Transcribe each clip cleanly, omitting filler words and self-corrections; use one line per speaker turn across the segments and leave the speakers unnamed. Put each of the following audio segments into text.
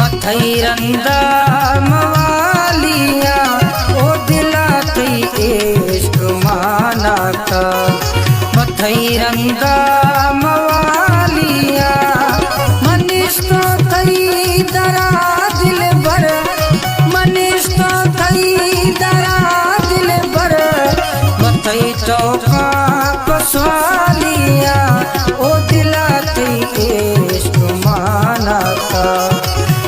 मथैरंदा मवालिया ओ दिला थई इश्क माना था। मथैरंदा मवालिया मनिष्ठो थई दरा दिल भर, मनिष्ठो थई दरा दिल भर। मथै चौका पसवालिया ओ दिला थई इश्क माना था।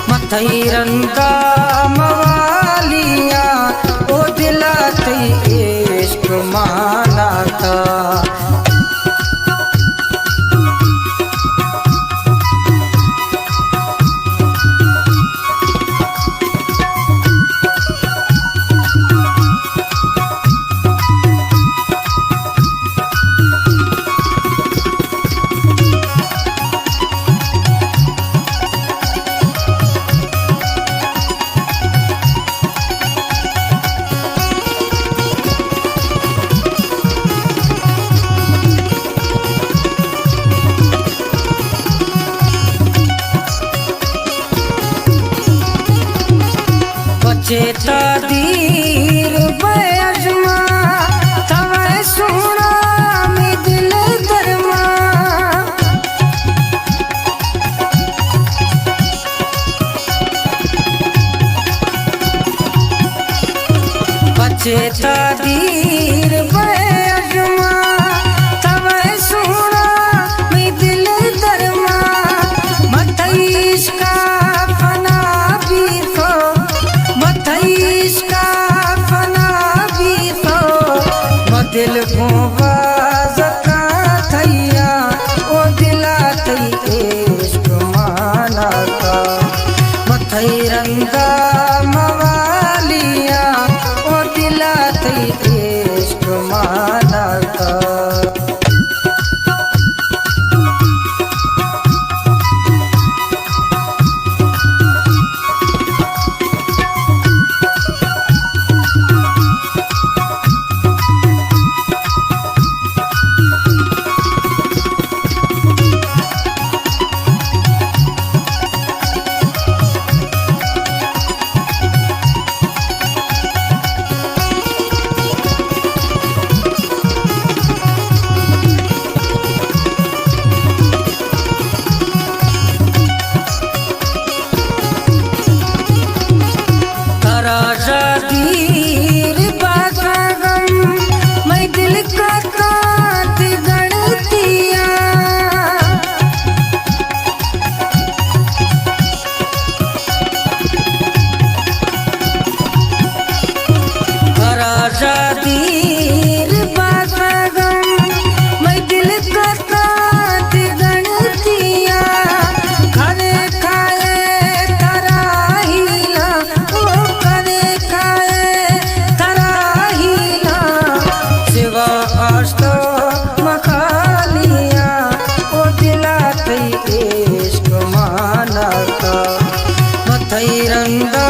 मथैरंदा मवालिया ओ दिला थई इश्क माना था। चेता दीर बजमा तव सुना में दिल दरमा। चेता दीर बजमा तव सुना में दिल दरमा। मथैस का फना भी तो, मथैस का फना भी तो। दिल को बाज़का थैया ओ दिला थई इश्क माना था। मथैरंदा मवालिया ओ दिला थई इश्क माना था। दीर बागम मैं दिल का काट गणतिया। राजा दीर बागम मैं दिल का काट गणतिया। खाने खाए तराहिला ओ खाने खाए तराहिला। सिवा आस्तो मखालिया ओ दिला थई इश्क माना था। मथैरंदा